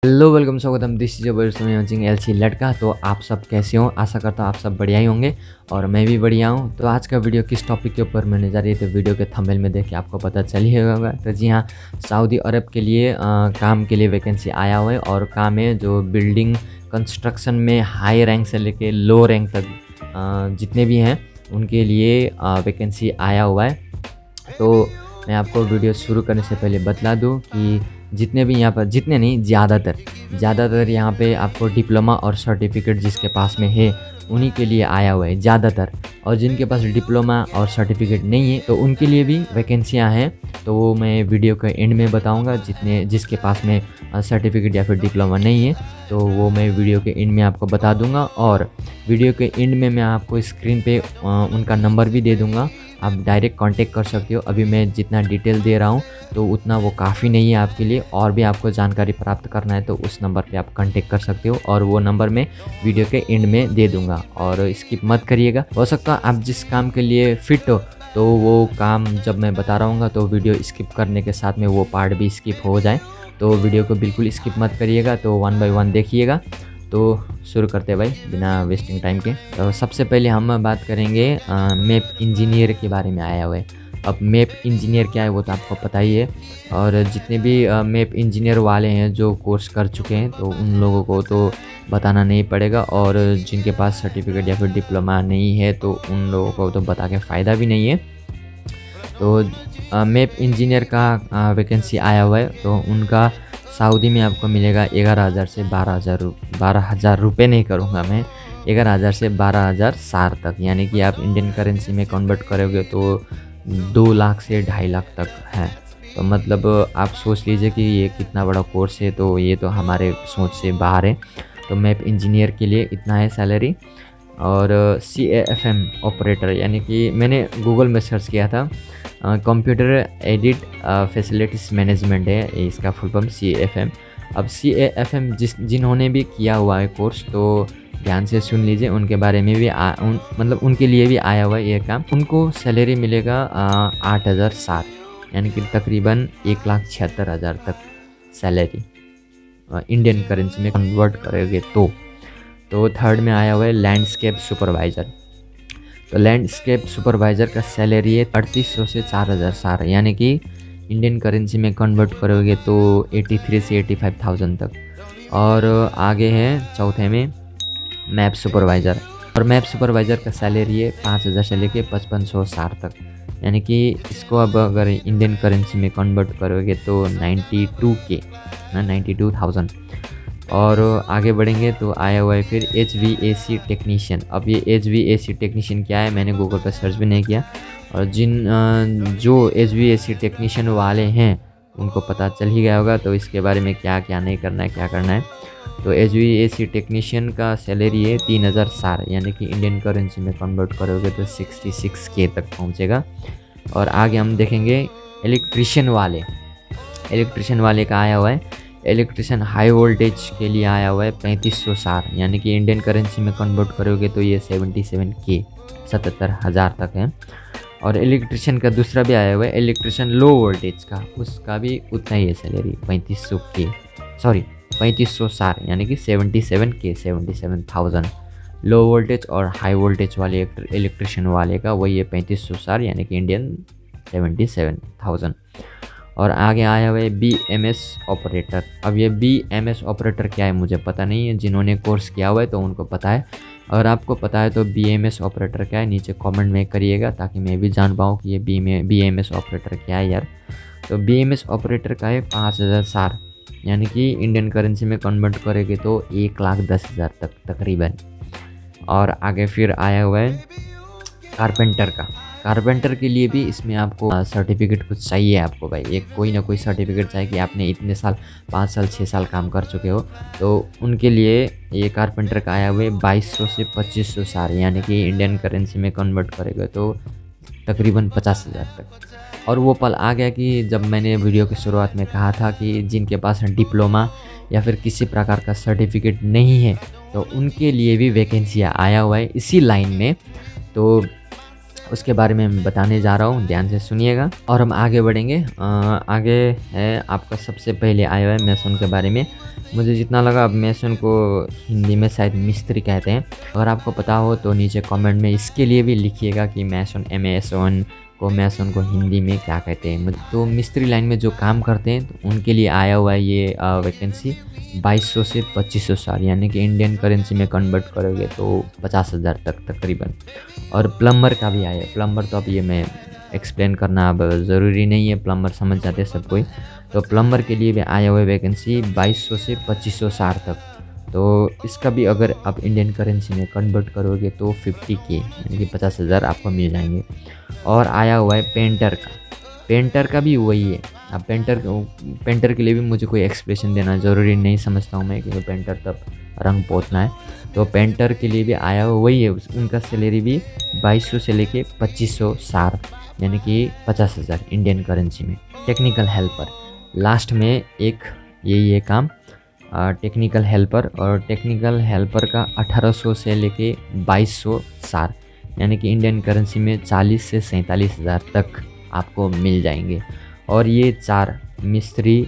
Hello welcome स्वागतम this is watching LC लड़का। तो आप सब कैसे हो? आशा करता हूँ आप सब बढ़िया ही होंगे और मैं भी बढ़िया हूँ। तो आज का वीडियो किस टॉपिक के ऊपर मैंने जा रही है तो वीडियो के थंबनेल में देख के आपको पता चल ही होगा। तो जी हाँ, सऊदी अरब के लिए काम के लिए वैकेंसी आया हुआ है और काम है जो बिल्डिंग कंस्ट्रक्शन में हाई रैंक से लेके लो रैंक तक जितने भी हैं उनके लिए वैकेंसी आया हुआ है। तो मैं आपको वीडियो शुरू करने से पहले बतला दूँ कि जितने भी यहाँ पर, जितने नहीं ज़्यादातर यहाँ पे आपको डिप्लोमा और सर्टिफिकेट जिसके पास में है उन्हीं के लिए आया हुआ है ज़्यादातर। और जिनके पास डिप्लोमा और सर्टिफिकेट नहीं है तो उनके लिए भी वैकेंसियाँ हैं। तो वो मैं वीडियो के एंड में बताऊंगा। जिसके पास में सर्टिफिकेट या फिर डिप्लोमा नहीं है तो वो मैं वीडियो के एंड में आपको बता दूंगा। और वीडियो के एंड में मैं आपको स्क्रीन पे उनका नंबर भी दे दूंगा, आप डायरेक्ट कांटेक्ट कर सकते हो। अभी मैं जितना डिटेल दे रहा हूँ तो उतना वो काफ़ी नहीं है आपके लिए, और भी आपको जानकारी प्राप्त करना है तो उस नंबर पे आप कांटेक्ट कर सकते हो और वो नंबर मैं वीडियो के एंड में दे दूंगा। और स्किप मत करिएगा, हो सकता है आप जिस काम के लिए फिट हो तो वो काम जब मैं बता रहा हूँ तो वीडियो स्किप करने के साथ में वो पार्ट भी स्किप हो जाए। तो वीडियो को बिल्कुल स्किप मत करिएगा, तो 1 बाय 1 देखिएगा। तो शुरू करते हैं भाई बिना वेस्टिंग टाइम के। तो सबसे पहले हम बात करेंगे मैप इंजीनियर के बारे में आया हुआ है। अब मैप इंजीनियर क्या है वो तो आपको पता ही है, और जितने भी मैप इंजीनियर वाले हैं जो कोर्स कर चुके हैं तो उन लोगों को तो बताना नहीं पड़ेगा, और जिनके पास सर्टिफिकेट या फिर डिप्लोमा नहीं है तो उन लोगों को तो बता के फ़ायदा भी नहीं है। तो मैप इंजीनियर का वैकेंसी आया हुआ है तो उनका सऊदी में आपको मिलेगा 11,000 से 12,000 रुपये नहीं करूँगा मैं, 11,000 से 12,000 सार तक, यानी कि आप इंडियन करेंसी में कन्वर्ट करोगे तो 2 लाख से 2.5 लाख तक है। तो मतलब आप सोच लीजिए कि ये कितना बड़ा कोर्स है, तो ये तो हमारे सोच से बाहर है। तो मैप इंजीनियर के लिए इतना है सैलरी। और CAFM ऑपरेटर, यानी कि मैंने गूगल में सर्च किया था, कंप्यूटर एडिट फैसिलिटीज़ मैनेजमेंट है इसका फुल फॉर्म CAFM। अब CAFM जिन्होंने भी किया हुआ है कोर्स तो ध्यान से सुन लीजिए, उनके बारे में भी मतलब उनके लिए भी आया हुआ है ये काम। उनको सैलरी मिलेगा 8,000 सात, यानी कि तकरीबन 1,76,000 तक सैलरी इंडियन करेंसी में कन्वर्ट करोगे तो थर्ड में आया हुआ है लैंडस्केप सुपरवाइज़र। तो लैंडस्केप सुपरवाइज़र का सैलरी है 3,800 से 4,000 सार, यानी कि इंडियन करेंसी में कन्वर्ट करोगे तो 83 से 85,000 तक। और आगे है चौथे में मैप सुपरवाइज़र, और मैप सुपरवाइज़र का सैलरी है 5,000 से लेके 5,500 सार तक, यानी कि इसको अब अगर इंडियन करेंसी में कन्वर्ट करोगे तो 92,000। और आगे बढ़ेंगे तो आया हुआ है फिर HVAC टेक्नीशियन। अब ये HVAC टेक्नीशियन क्या है मैंने गूगल पर सर्च भी नहीं किया, और जो HVAC टेक्नीशियन वाले हैं उनको पता चल ही गया होगा तो इसके बारे में क्या क्या नहीं करना है, क्या करना है। तो HVAC टेक्नीशियन का सैलरी है 3,000 सार, यानी कि इंडियन करेंसी में कन्वर्ट करोगे तो 66K तक पहुँचेगा। और आगे हम देखेंगे इलेक्ट्रिशियन वाले का आया हुआ है। इलेक्ट्रिशियन हाई वोल्टेज के लिए आया हुआ है 3,500 सार, यानी कि इंडियन करेंसी में कन्वर्ट करोगे तो ये 77K 77,000 तक है। और इलेक्ट्रिशियन का दूसरा भी आया हुआ है इलेक्ट्रिशियन लो वोल्टेज का, उसका भी उतना ही है सैलरी 3,500 सार, यानी कि 77K 77,000। लो वोल्टेज और हाई वोल्टेज वाले इलेक्ट्रिशियन वाले का वही है 3,500 सार, यानी कि इंडियन 77,000। और आगे आया हुआ है BMS ऑपरेटर। अब ये BMS ऑपरेटर क्या है मुझे पता नहीं है, जिन्होंने कोर्स किया हुआ है तो उनको पता है। और आपको पता है तो BMS ऑपरेटर क्या है नीचे कमेंट में करिएगा, ताकि मैं भी जान पाऊँ कि ये BMS ऑपरेटर क्या है यार। तो BMS ऑपरेटर का है 5,000 सार, यानी कि इंडियन करेंसी में कन्वर्ट करेंगे तो 1,10,000 तक तकरीबन। और आगे फिर आया हुआ है कारपेंटर के लिए भी इसमें आपको सर्टिफिकेट कुछ चाहिए आपको भाई, एक कोई ना कोई सर्टिफिकेट चाहिए कि आपने इतने साल 5 साल 6 साल काम कर चुके हो। तो उनके लिए ये कारपेंटर का आया हुआ है 2,200 से 2,500 सार, यानी कि इंडियन करेंसी में कन्वर्ट करेंगे तो तकरीबन 50,000 तक। और वो पल आ गया कि जब मैंने वीडियो की शुरुआत में कहा था कि जिनके पास डिप्लोमा या फिर किसी प्रकार का सर्टिफिकेट नहीं है तो उनके लिए भी वैकेंसियाँ आया हुआ है इसी लाइन में। तो उसके बारे में मैं बताने जा रहा हूँ, ध्यान से सुनिएगा और हम आगे बढ़ेंगे। आगे है आपका सबसे पहले आया हुआ है मेसन के बारे में। मुझे जितना लगा, अब मेसन को हिंदी में शायद मिस्त्री कहते हैं। अगर आपको पता हो तो नीचे कमेंट में इसके लिए भी लिखिएगा कि मेसन MASON को मेसन को हिंदी में क्या कहते हैं। तो मिस्त्री लाइन में जो काम करते हैं तो उनके लिए आया हुआ है ये वैकेंसी 2200 से 2500 साल, यानी कि इंडियन करेंसी में कन्वर्ट करोगे तो 50,000 तक तकरीबन। और प्लम्बर का भी आया है। प्लम्बर तो अब ये मैं एक्सप्लेन करना अब ज़रूरी नहीं है, प्लम्बर समझ जाते हैं सब कोई। तो प्लम्बर के लिए भी आया हुआ है वैकेंसी 2200 से 2500 साल तक। तो इसका भी अगर आप इंडियन करेंसी में कन्वर्ट करोगे तो 50K यानी कि 50,000 आपको मिल जाएंगे। और आया हुआ है पेंटर का। पेंटर का भी वही है। अब पेंटर के लिए भी मुझे कोई एक्सप्रेशन देना ज़रूरी नहीं समझता हूँ मैं, क्योंकि पेंटर तब रंग पोतना है। तो पेंटर के लिए भी आया हुआ वही है। उनका सैलरी भी 2200 से लेके 2500 सार, यानी कि 50,000 इंडियन करेंसी में। टेक्निकल हेल्पर लास्ट में एक यही है काम, टेक्निकल हेल्पर। और टेक्निकल हेल्पर का 1800 से लेके 2200 सार, यानी कि इंडियन करेंसी में 40 से 47,000 तक आपको मिल जाएंगे। और ये 4 मिस्त्री,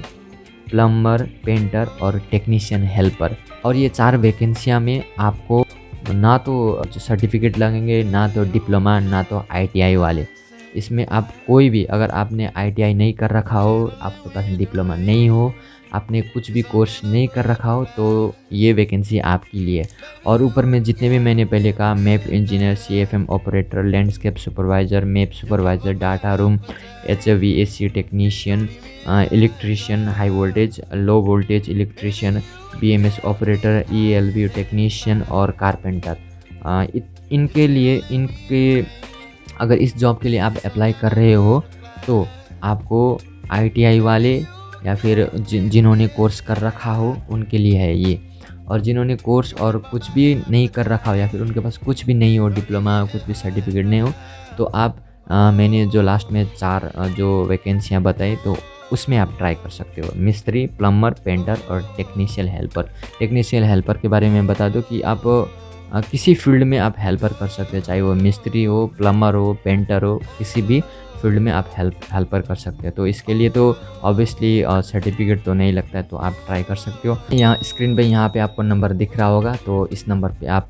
प्लम्बर, पेंटर और टेक्नीशियन हेल्पर, और ये 4 वैकेंसियाँ में आपको ना तो सर्टिफिकेट लगेंगे, ना तो डिप्लोमा, ना तो ITI वाले। इसमें आप कोई भी, अगर आपने ITI नहीं कर रखा हो, आपके पास डिप्लोमा नहीं हो, आपने कुछ भी कोर्स नहीं कर रखा हो, तो ये वैकेंसी आपके लिए। और ऊपर में जितने भी मैंने पहले कहा, map engineer, CFM operator, landscape supervisor, map supervisor, data room, HVAC technician, electrician, high voltage, low voltage electrician, BMS operator, ELV technician और कारपेंटर, इनके अगर इस जॉब के लिए आप अप्लाई कर रहे हो तो आपको ITI वाले या फिर जिन्होंने कोर्स कर रखा हो उनके लिए है ये। और जिन्होंने कोर्स और कुछ भी नहीं कर रखा हो, या फिर उनके पास कुछ भी नहीं हो, डिप्लोमा कुछ भी सर्टिफिकेट नहीं हो, तो आप मैंने जो लास्ट में 4 जो वैकेंसियाँ बताई तो उसमें आप ट्राई कर सकते हो। मिस्त्री, प्लम्बर, पेंटर और टेक्नीशियन हेल्पर। टेक्नीशियन हेल्पर के बारे में बता दो कि आप किसी फील्ड में आप हेल्पर कर सकते हो, चाहे वो मिस्त्री हो, प्लम्बर हो, पेंटर हो, किसी भी फील्ड में आप हेल्पर कर सकते हो। तो इसके लिए तो ऑब्वियसली सर्टिफिकेट तो नहीं लगता है, तो आप ट्राई कर सकते हो। यहाँ स्क्रीन पे यहाँ पे आपको नंबर दिख रहा होगा, तो इस नंबर पे आप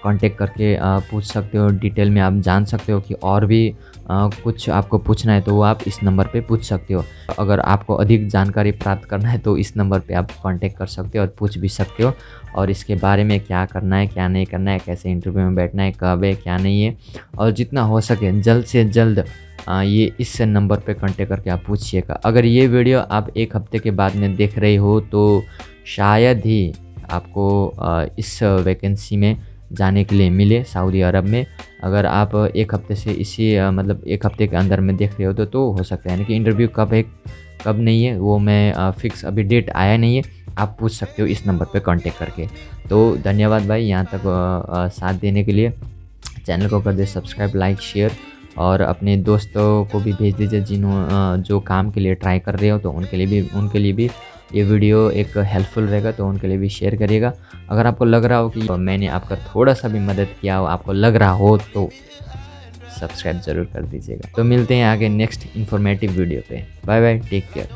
कांटेक्ट करके पूछ सकते हो, डिटेल में आप जान सकते हो कि और भी कुछ आपको पूछना है तो वो आप इस नंबर पे पूछ सकते हो। अगर आपको अधिक जानकारी प्राप्त करना है तो इस नंबर पे आप कांटेक्ट कर सकते हो और पूछ भी सकते हो, और इसके बारे में क्या करना है, क्या नहीं करना है, कैसे इंटरव्यू में बैठना है, कब है, क्या नहीं है। और जितना हो सके जल्द से जल्द ये इस नंबर पे कांटेक्ट करके आप पूछिएगा। अगर ये वीडियो आप 1 हफ्ते के बाद में देख रहे हो तो शायद ही आपको इस वैकेंसी में जाने के लिए मिले सऊदी अरब में। अगर आप 1 हफ्ते से मतलब 1 हफ्ते के अंदर में देख रहे हो तो हो सकता है। यानी कि इंटरव्यू कब है कब नहीं है वो मैं फिक्स अभी डेट आया नहीं है, आप पूछ सकते हो इस नंबर पे कांटेक्ट करके। तो धन्यवाद भाई यहाँ तक साथ देने के लिए। चैनल को कर दे सब्सक्राइब, लाइक, शेयर, और अपने दोस्तों को भी भेज दीजिए जो काम के लिए ट्राई कर रहे हो, तो उनके लिए भी ये वीडियो एक हेल्पफुल रहेगा, तो उनके लिए भी शेयर करिएगा। अगर आपको लग रहा हो कि मैंने आपका थोड़ा सा भी मदद किया हो, आपको लग रहा हो, तो सब्सक्राइब ज़रूर कर दीजिएगा। तो मिलते हैं आगे नेक्स्ट इन्फॉर्मेटिव वीडियो पे। Bye bye, take care.